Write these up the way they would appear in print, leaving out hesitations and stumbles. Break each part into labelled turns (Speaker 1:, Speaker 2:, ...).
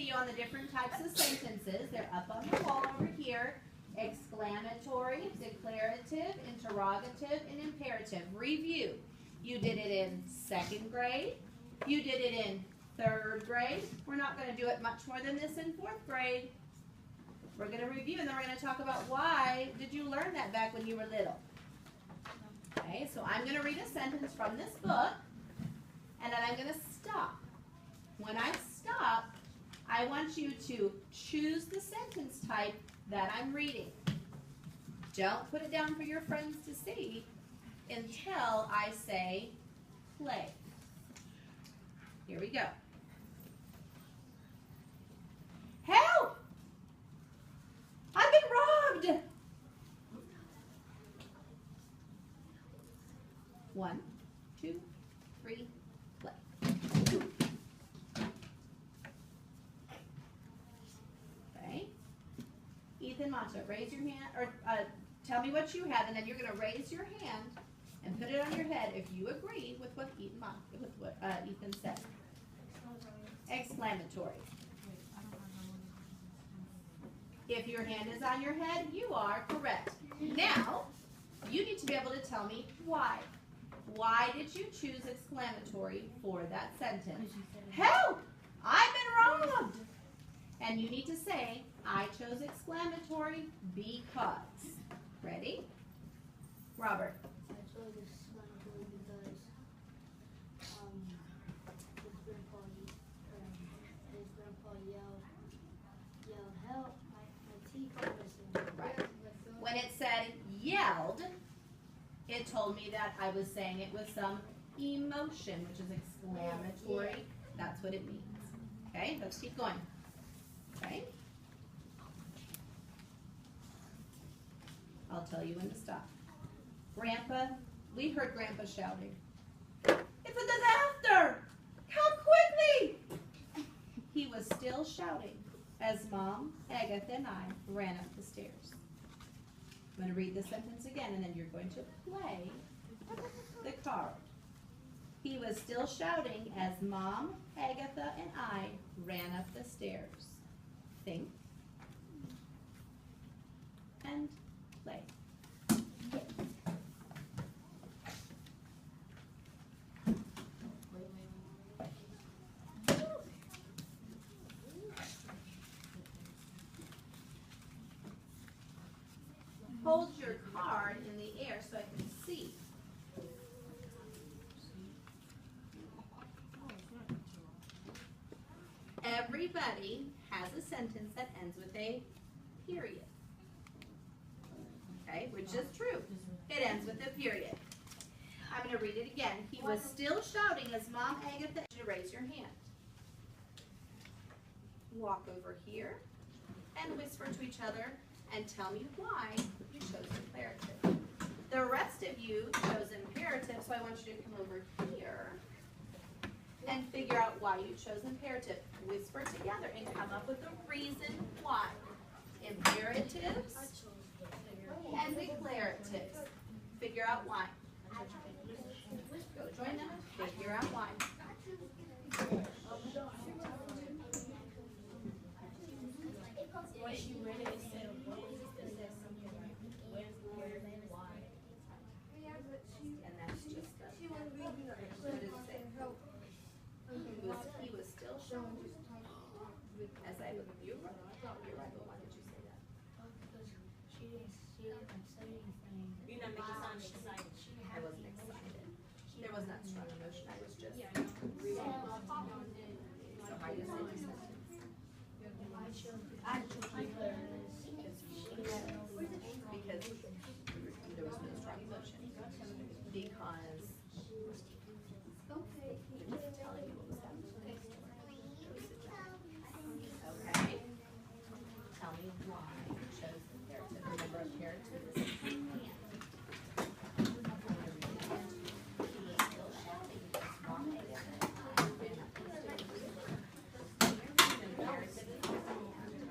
Speaker 1: video on the different types of sentences. They're up on the wall over here. Exclamatory, declarative, interrogative, and imperative. Review. You did it in 2nd grade. You did it in 3rd grade. We're not going to do it much more than this in 4th grade. We're going to review, and then we're going to talk about why did you learn that back when you were little. Okay, so I'm going to read a sentence from this book, and then I'm going to stop. When I stop, I want you to choose the sentence type that I'm reading. Don't put it down for your friends to see until I say play. Here we go. Help! I've been robbed! 1, 2, 3, play. Okay. Ethan Mata, raise your hand, or tell me what you have, and then you're going to raise your hand and put it on your head if you agree with what Ethan said. Exclamatory. If your hand is on your head, you are correct. Now, you need to be able to tell me why. Why did you choose exclamatory for that sentence? Help! I've been robbed! And you need to say, I chose exclamatory because. Ready? Robert.
Speaker 2: I chose exclamatory because his grandpa yelled help, my teeth are missing.
Speaker 1: Right. When it said yelled, it told me that I was saying it with some emotion, which is exclamatory. That's what it means. Okay, let's keep going. Okay. I'll tell you when to stop. Grandpa, we heard Grandpa shouting. It's a disaster! Come quickly! He was still shouting as Mom, Agatha, and I ran up the stairs. I'm going to read the sentence again, and then you're going to play the card. He was still shouting as Mom, Agatha, and I ran up the stairs. Think and play. Hold your card in the air so I can see. Everybody has a sentence that ends with a period. Okay, which is true. It ends with a period. I'm going to read it again. He was still shouting as Mom Agatha asked you to raise your hand. Walk over here and whisper to each other and tell me why you chose imperative. The rest of you chose imperative, so I want you to come over here and figure out why you chose imperative. Whisper together and come up with a reason why. Imperatives and declaratives. Figure out why. Go join them. Figure out why.
Speaker 3: What she really said, what was this? Why?
Speaker 1: And that's just that. What did it say? He was still showing as I look at you. You're right, but why did you say that?
Speaker 2: Because she didn't say anything.
Speaker 3: You're not making sound excited.
Speaker 1: I wasn't excited. There was not strong emotion. I was just
Speaker 3: Yeah, I know.
Speaker 1: reading. So how do you say this sentence?
Speaker 2: I chose
Speaker 1: Because there was no strong emotion. Because just telling you what was happening. Okay. Tell me why you chose imperative. Remember, imperative is a command. He was still shouting as Mom Agatha and I ran up the stairs. Imperative is a command.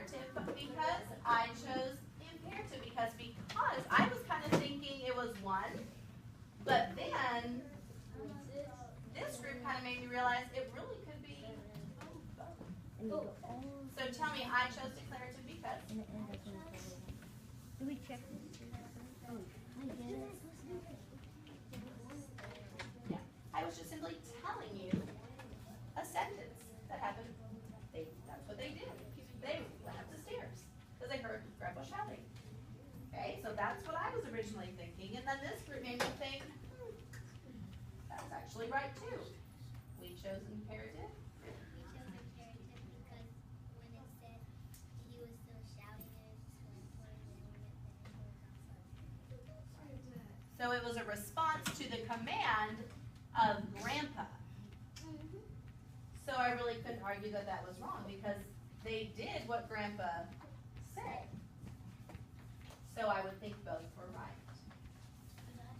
Speaker 1: declarative because I chose imperative because I was kind of thinking it was one, but then this group kind of made me realize it really could be both. So tell me, I chose declarative because?
Speaker 3: Do we check this? Oh, I get it.
Speaker 1: Yeah. I was just simply telling you a sentence that happened. That's what they did. They went up the stairs because they heard Grandpa shouting. Okay, so that's what I was originally thinking, and then this group made me think, that's actually right too. We chose imperative.
Speaker 3: We chose imperative because when it said he was still shouting, it was just
Speaker 1: So it was a response to the command of Grandpa. So I really couldn't argue that that was wrong because they did what Grandpa said. So I would think both were right.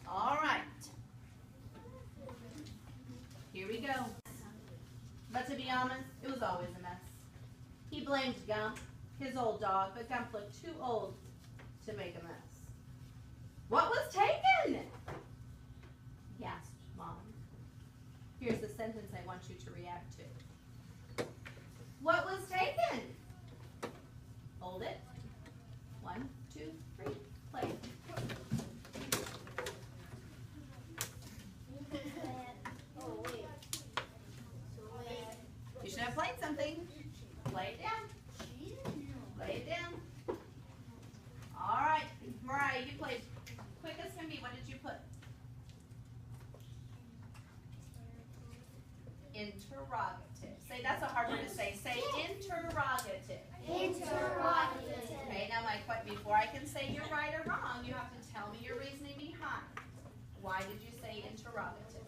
Speaker 1: All right. Here we go. But to be honest, it was always a mess. He blamed Gump, his old dog, but Gump looked too old to make a mess. What was taken? He asked Mom. Here's the sentence I want you to react to. What was taken? Hold it. 1, 2, 3, play. You should have played something. Play it down. Lay it down. All right, Mariah, you played quick as can be. What did you put? Interrogative. Say, that's a hard word to say. Say interrogative.
Speaker 2: Interrogative.
Speaker 1: Okay, now before I can say you're right or wrong, you have to tell me your reasoning behind. Why did you say interrogative?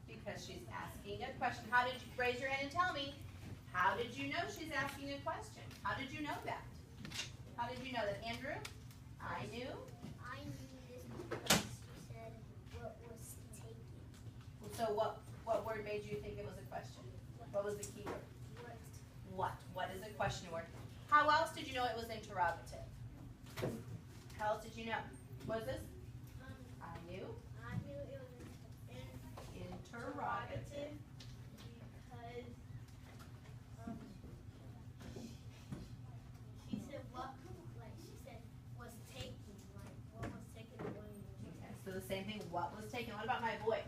Speaker 1: Because she's asking a question. How did you raise your hand and tell me? How did you know she's asking a question? How did you know that? How did you know that, Andrew? I knew.
Speaker 3: I knew this because she said what was taken.
Speaker 1: So what word made you think it was a question? What was the key word? What? What is a question word? How else did you know it was interrogative? How else did you know? What is this? I knew.
Speaker 3: I knew it was
Speaker 1: Interrogative.
Speaker 3: because she said what, like she said was taken, like what was taken away.
Speaker 1: Okay, so the same thing, what was taken? What about my voice?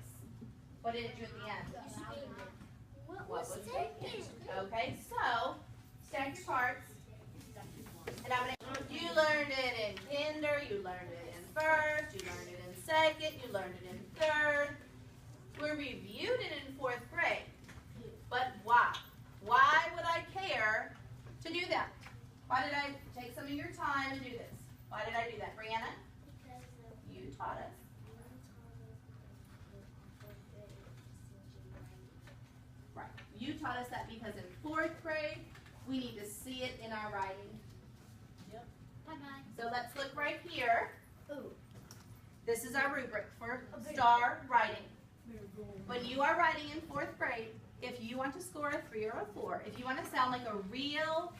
Speaker 1: What did it do at the end?
Speaker 3: What
Speaker 1: was taken? Okay, so stack your cards. And I'm gonna, you learned it in kinder, you learned it in first, you learned it in second, you learned it in third. We reviewed it in 4th grade. But why? Why would I care to do that? Why did I take some of your time and do this? Why did I do that? Brianna, you taught us. Right. You taught us that because in 4th grade, we need to see it in our writing.
Speaker 3: Yep.
Speaker 1: So let's look right here.
Speaker 3: Ooh.
Speaker 1: This is our rubric for star writing. When you are writing in 4th grade, if you want to score a 3 or a 4, if you want to sound like a real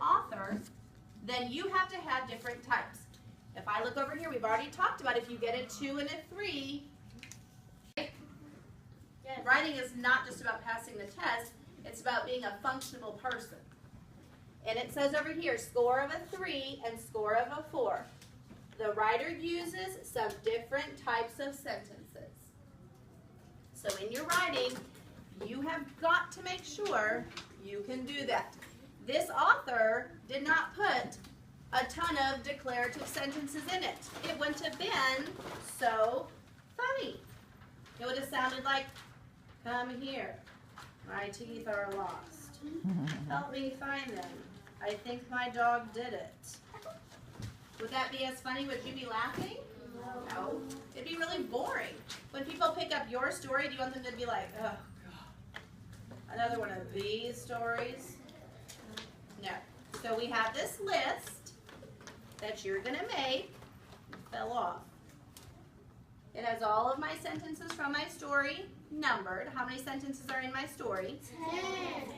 Speaker 1: author, then you have to have different types. If I look over here, we've already talked about if you get a 2 and a 3, writing is not just about passing the test, it's about being a functional person. And it says over here, score of a 3 and score of a 4. The writer uses some different types of sentences. So in your writing, you have got to make sure you can do that. This author did not put a ton of declarative sentences in it. It wouldn't have been so funny. It would have sounded like, come here, my teeth are lost. Help me find them. I think my dog did it. Would that be as funny? Would you be laughing? No. It'd be really boring. When people pick up your story, do you want them to be like, oh, God, another one of these stories? No. So we have this list that you're going to make. Fell off. It has all of my sentences from my story. numbered. How many sentences are in my story?
Speaker 2: 10.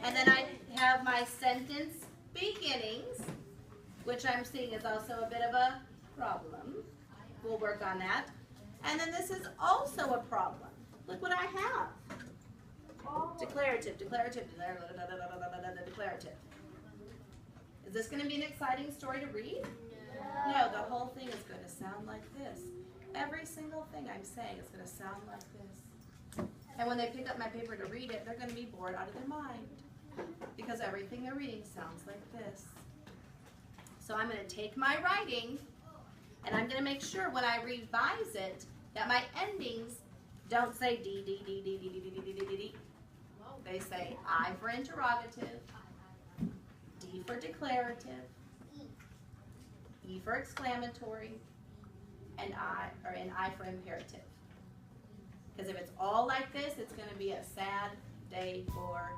Speaker 1: And then I have my sentence beginnings, which I'm seeing is also a bit of a problem. We'll work on that. And then this is also a problem. Look what I have. Declarative, declarative, declarative. Is this going to be an exciting story to read? No, the whole thing is going to sound like this. Every single thing I'm saying is going to sound like this. And when they pick up my paper to read it, they're going to be bored out of their mind because everything they're reading sounds like this. So I'm going to take my writing and I'm going to make sure when I revise it that my endings don't say D, D, D, D, D, D, D, D, D, D, D. They say I for interrogative, D for declarative, E for exclamatory, and I for imperative. Because if it's all like this, it's going to be a sad day for